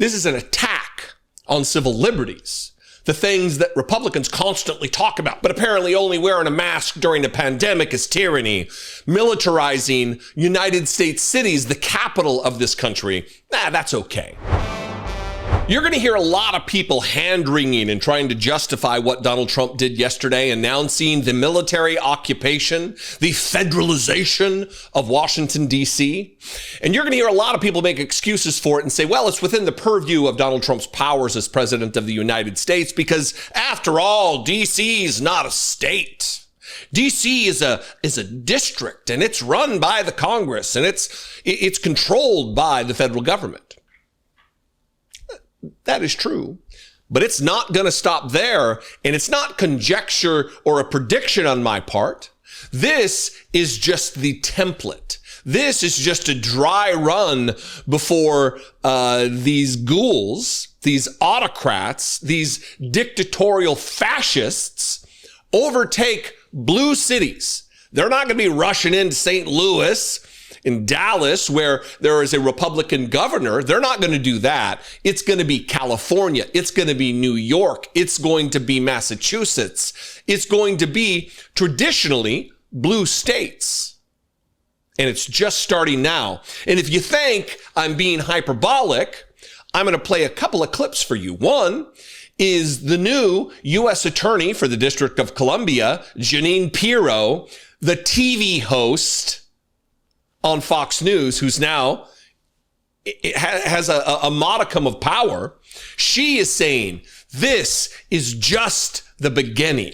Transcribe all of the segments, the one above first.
This is an attack on civil liberties, the things that Republicans constantly talk about, but apparently only wearing a mask during a pandemic is tyranny. Militarizing United States cities, the capital of this country, that's okay. You're going to hear a lot of people hand-wringing and trying to justify what Donald Trump did yesterday, announcing the military occupation, the federalization of Washington, D.C. And you're going to hear a lot of people make excuses for it and say, well, it's within the purview of Donald Trump's powers as president of the United States because, after all, D.C. is not a state. D.C. is a district, and it's run by the Congress, and it's controlled by the federal government. That is true, but it's not going to stop there, and it's not conjecture or a prediction on my part. This is just the template. This is just a dry run before these ghouls, these autocrats, these dictatorial fascists overtake blue cities. They're not going to be rushing into St. Louis, in Dallas, where there is a Republican governor. They're not going to do that. It's going to be California. It's going to be New York. It's going to be Massachusetts. It's going to be traditionally blue states. And it's just starting now. And if you think I'm being hyperbolic, I'm going to play a couple of clips for you. One is the new U.S. Attorney for the District of Columbia, Jeanine Pirro, the TV host on Fox News, who's now has a modicum of power. She is saying this is just the beginning.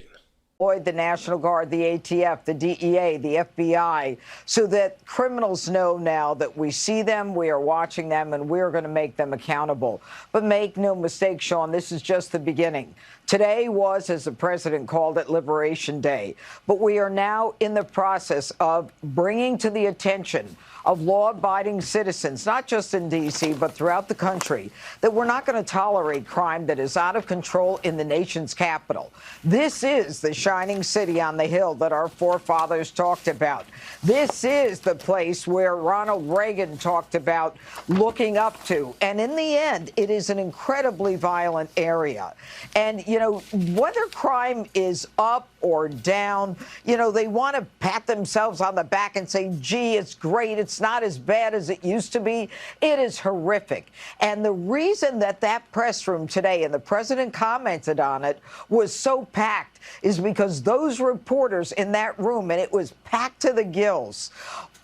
The National Guard, the ATF, the DEA, the FBI, so that criminals know now that we see them, we are watching them, and we're going to make them accountable. But make no mistake, Sean, this is just the beginning. Today was, as the president called it, Liberation Day. But we are now in the process of bringing to the attention of law-abiding citizens, not just in D.C., but throughout the country, that we're not going to tolerate crime that is out of control in the nation's capital. This is the shining city on the hill that our forefathers talked about. This is the place where Ronald Reagan talked about looking up to. And in the end, it is an incredibly violent area. And, you know, whether crime is up or down, you know, they want to pat themselves on the back and say, gee, it's great. It's not as bad as it used to be. It is horrific. And the reason that that press room today, and the president commented on it, was so packed is because those reporters in that room, and it was packed to the gills,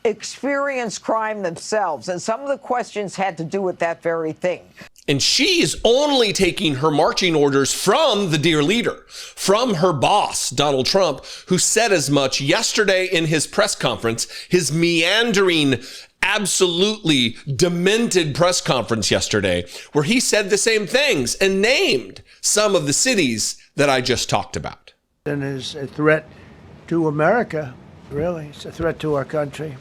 experienced crime themselves. And some of the questions had to do with that very thing. And she is only taking her marching orders from the dear leader, from her boss, Donald Trump, who said as much yesterday in his press conference, his meandering, absolutely demented press conference yesterday, where he said the same things and named some of the cities that I just talked about. And is a threat to America, really. It's a threat to our country.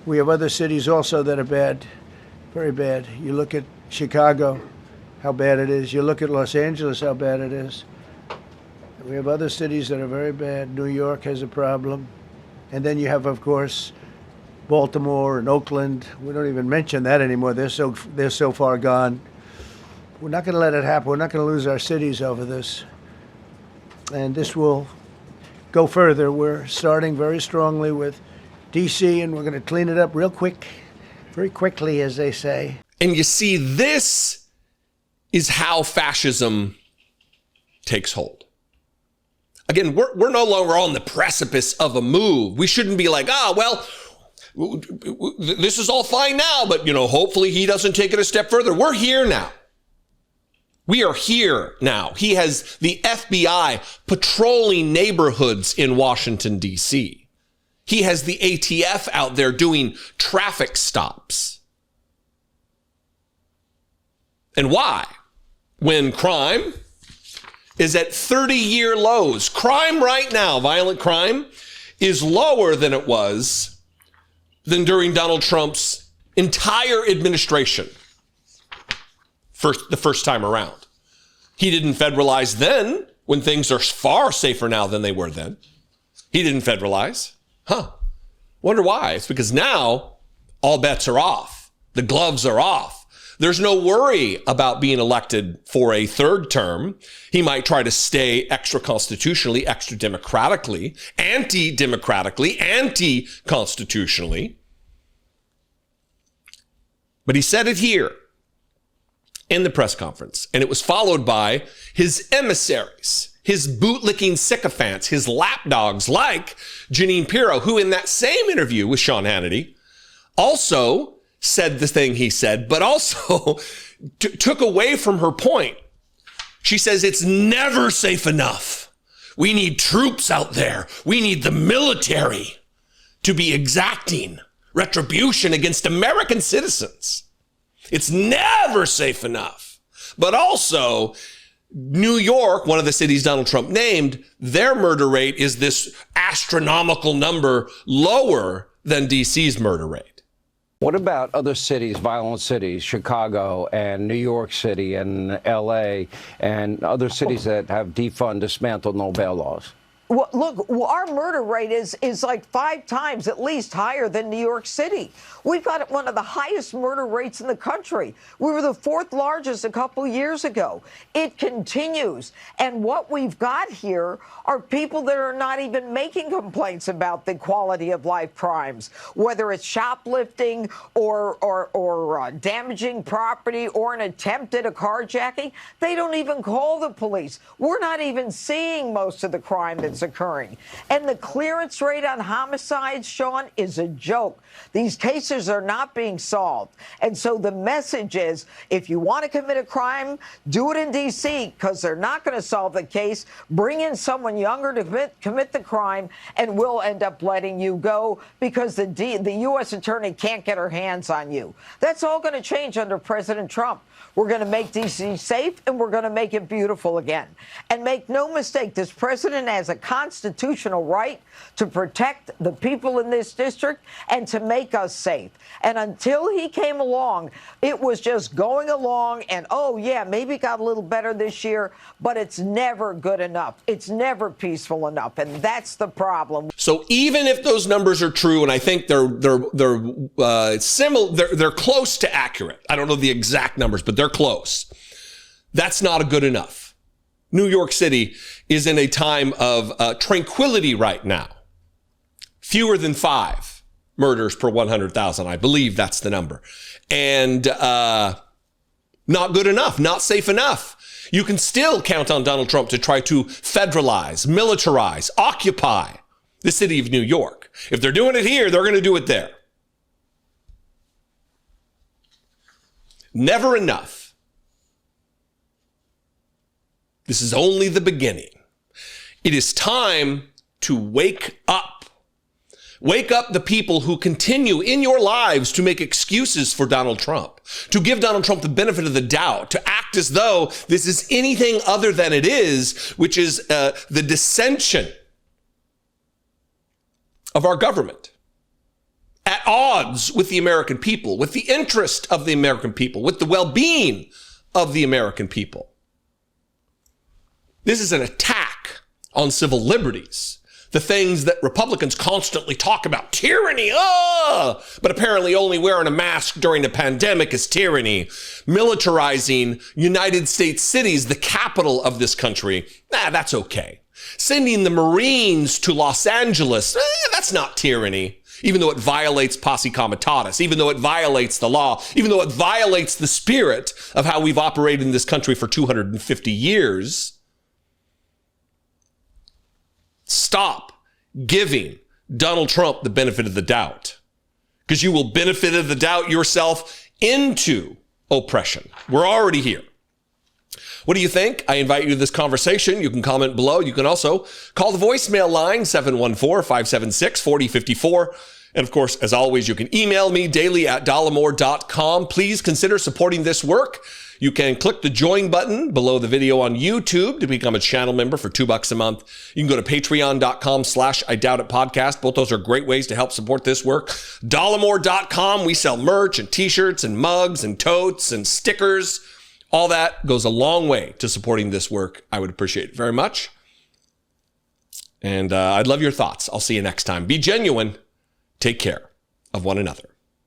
We have other cities also that are bad, very bad. You look at Chicago, how bad it is. You look at Los Angeles, how bad it is. We have other cities that are very bad. New York has a problem. And then you have, of course, Baltimore and Oakland. We don't even mention that anymore. They're so far gone. We're not going to let it happen. We're not going to lose our cities over this. And this will go further. We're starting very strongly with D.C., and we're going to clean it up real quick, very quickly, as they say. And you see, this is how fascism takes hold. Again, we're no longer on the precipice of a move. We shouldn't be like, well, this is all fine now, but, you know, hopefully he doesn't take it a step further. We're here now. We are here now. He has the FBI patrolling neighborhoods in Washington, D.C. He has the ATF out there doing traffic stops. And why? When crime is at 30-year lows. Crime right now, violent crime, is lower than it was than during Donald Trump's entire administration the first time around. He didn't federalize then, when things are far safer now than they were then. He didn't federalize. Wonder why? It's because now all bets are off. The gloves are off. There's no worry about being elected for a third term. He might try to stay extra-constitutionally, extra-democratically, anti-democratically, anti-constitutionally. But he said it here in the press conference, and it was followed by his emissaries, his bootlicking sycophants, his lapdogs like Jeanine Pirro, who in that same interview with Sean Hannity also said the thing he said, but also took away from her point. She says it's never safe enough. We need troops out there. We need the military to be exacting retribution against American citizens. It's never safe enough. But also, New York, one of the cities Donald Trump named, their murder rate is this astronomical number lower than DC's murder rate. What about other cities, violent cities, Chicago and New York City and L.A. and other cities that have defund, dismantled, no bail laws? Well, look, our murder rate is like 5 times at least higher than New York City. We've got one of the highest murder rates in the country. We were the 4th largest a couple years ago. It continues. And what we've got here are people that are not even making complaints about the quality of life crimes, whether it's shoplifting or damaging property or an attempt at a carjacking. They don't even call the police. We're not even seeing most of the crime that's occurring. And the clearance rate on homicides, Sean, is a joke. These cases are not being solved. And so the message is, if you want to commit a crime, do it in D.C., because they're not going to solve the case. Bring in someone younger to commit the crime, and we'll end up letting you go because the U.S. attorney can't get her hands on you. That's all going to change under President Trump. We're going to make D.C. safe, and we're going to make it beautiful again. And make no mistake, this president has a constitutional right to protect the people in this district and to make us safe. And until he came along, it was just going along and, oh, yeah, maybe it got a little better this year, but it's never good enough. It's never peaceful enough. And that's the problem. So even if those numbers are true, and I think they're similar, they're close to accurate. I don't know the exact numbers, but they're close. That's not good enough. New York City is in a time of tranquility right now. Fewer than 5 murders per 100,000. I believe that's the number. And not good enough, not safe enough. You can still count on Donald Trump to try to federalize, militarize, occupy the city of New York. If they're doing it here, they're going to do it there. Never enough. This is only the beginning. It is time to wake up. Wake up the people who continue in your lives to make excuses for Donald Trump, to give Donald Trump the benefit of the doubt, to act as though this is anything other than it is, which is the dissension of our government, at odds with the American people, with the interest of the American people, with the well-being of the American people. This is an attack on civil liberties, the things that Republicans constantly talk about. Tyranny, but apparently only wearing a mask during the pandemic is tyranny. Militarizing United States cities, the capital of this country, that's okay. Sending the Marines to Los Angeles, that's not tyranny. Even though it violates posse comitatus, even though it violates the law, even though it violates the spirit of how we've operated in this country for 250 years. Stop giving Donald Trump the benefit of the doubt, because you will benefit of the doubt yourself into oppression. We're already here. What do you think? I invite you to this conversation. You can comment below. You can also call the voicemail line, 714-576-4054. And of course, as always, you can email me daily at dollemore.com. Please consider supporting this work. You can click the join button below the video on YouTube to become a channel member for $2 a month. You can go to patreon.com/IDoubtIt podcast. Both those are great ways to help support this work. Dollemore.com. We sell merch and t-shirts and mugs and totes and stickers. All that goes a long way to supporting this work. I would appreciate it very much. And I'd love your thoughts. I'll see you next time. Be genuine. Take care of one another.